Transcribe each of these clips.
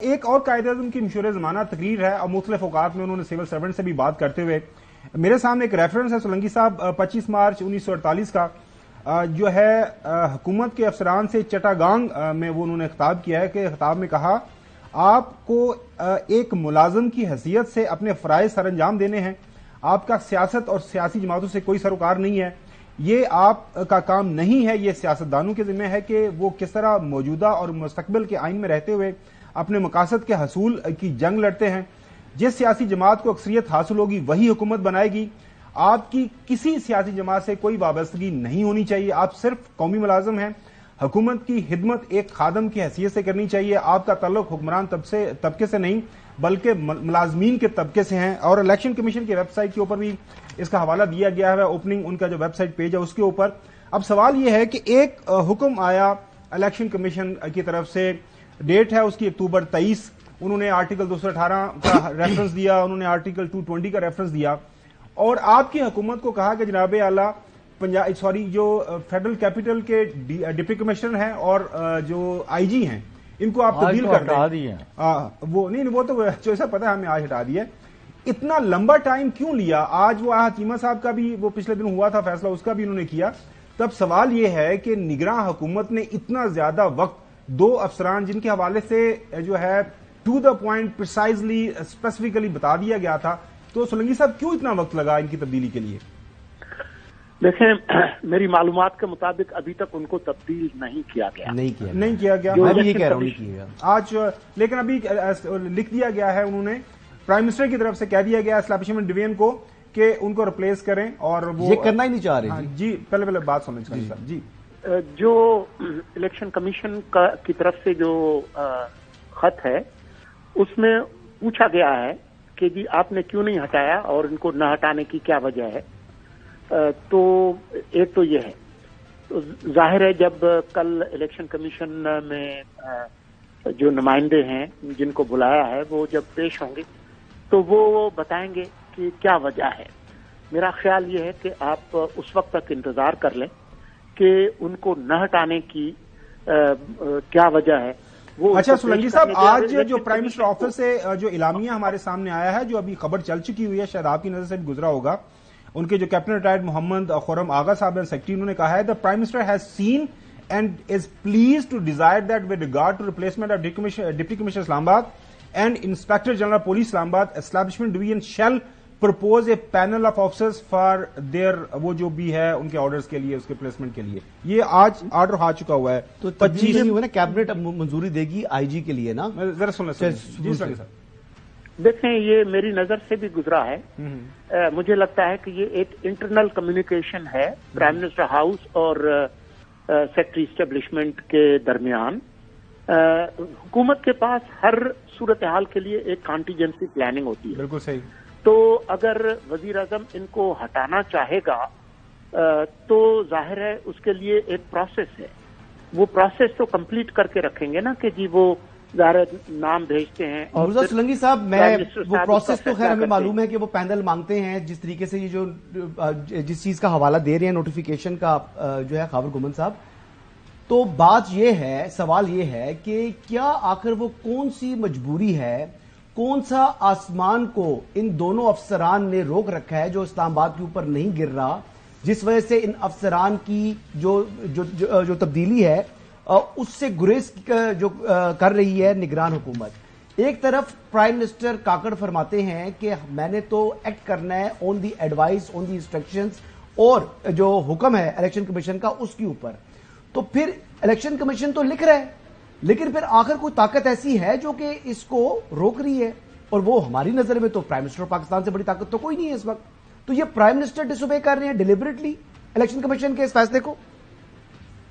ایک اور قائد اعظم کی مشورہ زمانہ تقریر ہے اور مختلف اوقات میں انہوں نے سول سرونٹ سے بھی بات کرتے ہوئے میرے سامنے ایک ریفرنس ہے سولنگی صاحب 25 مارچ 1948 کا جو ہے حکومت کے افسران سے چٹاگانگ میں وہ انہوں نے خطاب کیا ہے کہ خطاب میں کہا آپ کو ایک ملازم کی حیثیت سے اپنے فرائض سر انجام دینے ہیں. آپ کا سیاست اور سیاسی جماعتوں سے کوئی سروکار نہیں ہے. یہ آپ کا کام نہیں ہے. یہ سیاستدانوں کے ذمہ ہے کہ وہ کس طرح موجودہ اور مستقبل کے آئین میں رہتے ہوئے اپنے مقاصد کے حصول کی جنگ لڑتے ہیں. جس سیاسی جماعت کو اکثریت حاصل ہوگی وہی حکومت بنائے گی. آپ کی کسی سیاسی جماعت سے کوئی وابستگی نہیں ہونی چاہیے. آپ صرف قومی ملازم ہیں. حکومت کی خدمت ایک خادم کی حیثیت سے کرنی چاہیے. آپ کا تعلق حکمران طبقے سے نہیں بلکہ ملازمین کے طبقے سے ہیں. اور الیکشن کمیشن کی ویب سائٹ کے اوپر بھی اس کا حوالہ دیا گیا ہے. اوپننگ ان کا جو ویب سائٹ پیج ہے اس کے اوپر. اب سوال یہ ہے کہ ایک حکم آیا الیکشن کمیشن کی طرف سے, ڈیٹ ہے اس کی اکتوبر 23. انہوں نے آرٹیکل 218 کا ریفرنس دیا, انہوں نے آرٹیکل 220 کا ریفرنس دیا اور آپ کی حکومت کو کہا کہ جناب اعلیٰ جو فیڈرل کیپٹل کے ڈپٹی کمشنر ہیں اور جو آئی جی ہیں ان کو آپ تبدیل کر دیں. وہ نہیں, وہ تو جیسا پتا ہے ہمیں آج ہٹا دیا. اتنا لمبا ٹائم کیوں لیا؟ آج وہ حکیمہ صاحب کا بھی وہ پچھلے دن ہوا تھا فیصلہ, اس کا بھی انہوں نے کیا. تب سوال یہ ہے کہ نگراں حکومت نے اتنا زیادہ وقت, دو افسران جن کے حوالے سے جو ہے to the point precisely specifically بتا دیا گیا تھا, تو سولنگی صاحب کیوں اتنا وقت لگا ان کی تبدیلی کے لیے؟ دیکھیں, میری معلومات کے مطابق ابھی تک ان کو تبدیل نہیں کیا گیا. نہیں کیا گیا. میں بھی یہ کہہ رہا ہوں آج, لیکن ابھی لکھ دیا گیا ہے, انہوں نے پرائم منسٹر کی طرف سے کہہ دیا گیا اسٹیبلشمنٹ ڈویژن کو کہ ان کو ریپلیس کریں, اور وہ یہ کرنا ہی نہیں چاہ رہے. جی پہلے بات سمجھ جی. جو الیکشن کمیشن کی طرف سے جو خط ہے اس میں پوچھا گیا ہے کہ جی آپ نے کیوں نہیں ہٹایا اور ان کو نہ ہٹانے کی کیا وجہ ہے. تو ایک تو یہ ہے, تو ظاہر ہے جب کل الیکشن کمیشن میں جو نمائندے ہیں جن کو بلایا ہے وہ جب پیش ہوں گے تو وہ بتائیں گے کہ کیا وجہ ہے. میرا خیال یہ ہے کہ آپ اس وقت تک انتظار کر لیں کہ ان کو نہ ہٹانے کی کیا وجہ ہے. اچھا سولنگی صاحب, آج جو پرائم منسٹر آفس سے جو اعلامیہ ہمارے سامنے آیا ہے, جو ابھی خبر چل چکی ہوئی ہے, شاید آپ کی نظر سے بھی گزرا ہوگا, ان کے جو کیپٹن ریٹائرڈ محمد خرم آغا صاحب ہیں سیکرٹری, انہوں نے کہا ہے the prime minister has seen and is pleased to desire that with regard to replacement of deputy commissioner Islamabad and inspector general police Islamabad establishment division shall propose a panel of officers for their, وہ جو بھی ہے ان کے orders کے لیے, اس کے placement کے لیے. یہ آج آرڈر آ چکا ہوا ہے. تو 25 کیبنٹ منظوری دے گی آئی جی کے لیے نا. ذرا سن دیکھیں, یہ میری نظر سے بھی گزرا ہے. مجھے لگتا ہے کہ یہ ایک انٹرنل کمیونیکیشن ہے پرائم منسٹر ہاؤس اور سیکرٹری اسٹیبلشمنٹ کے درمیان. حکومت کے پاس ہر صورتحال کے لیے ایک کانٹیجنسی پلاننگ ہوتی ہے. بالکل صحیح. تو اگر وزیر اعظم ان کو ہٹانا چاہے گا تو ظاہر ہے اس کے لیے ایک پروسیس ہے. وہ پروسیس تو کمپلیٹ کر کے رکھیں گے نا کہ جی وہ ظاہر نام بھیجتے ہیں. اور سولنگی صاحب, میں وہ پروسیس تو خیر ہمیں معلوم ہے کہ وہ پینل مانگتے ہیں. جس طریقے سے یہ جو جس چیز کا حوالہ دے رہے ہیں نوٹیفیکیشن کا جو ہے خاور گمن صاحب, تو بات یہ ہے, سوال یہ ہے کہ کیا آخر وہ کون سی مجبوری ہے, کون سا آسمان کو ان دونوں افسران نے روک رکھا ہے جو اسلام آباد کے اوپر نہیں گر رہا, جس وجہ سے ان افسران کی جو تبدیلی ہے اس سے گریز جو کر رہی ہے نگران حکومت. ایک طرف پرائم منسٹر کاکڑ فرماتے ہیں کہ میں نے تو ایکٹ کرنا ہے آن دی ایڈوائس, آن دی انسٹرکشنز, اور جو حکم ہے الیکشن کمیشن کا اس کے اوپر. تو پھر الیکشن کمیشن تو لکھ رہا ہے, لیکن پھر آخر کوئی طاقت ایسی ہے جو کہ اس کو روک رہی ہے, اور وہ ہماری نظر میں تو پرائم منسٹر پاکستان سے بڑی طاقت تو کوئی نہیں ہے اس وقت. تو یہ پرائم منسٹر ڈس اوبے کر رہے ہیں ڈیلیبریٹلی الیکشن کمیشن کے اس فیصلے کو.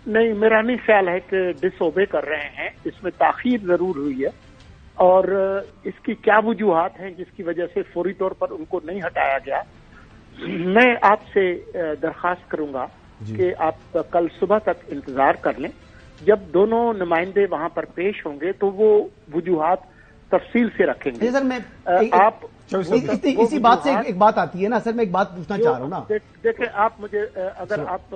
نہیں, میرا نہیں خیال ہے کہ ڈس اوبے کر رہے ہیں. اس میں تاخیر ضرور ہوئی ہے, اور اس کی کیا وجوہات ہیں جس کی وجہ سے فوری طور پر ان کو نہیں ہٹایا گیا. میں آپ سے درخواست کروں گا کہ آپ کل صبح تک انتظار کر لیں. جب دونوں نمائندے وہاں پر پیش ہوں گے تو وہ وجوہات تفصیل سے رکھیں گے. سر, میں آپ اسی بات سے ایک بات آتی ہے نا سر, میں ایک بات پوچھنا چاہ رہا ہوں نا. دیکھیں, آپ مجھے اگر آپ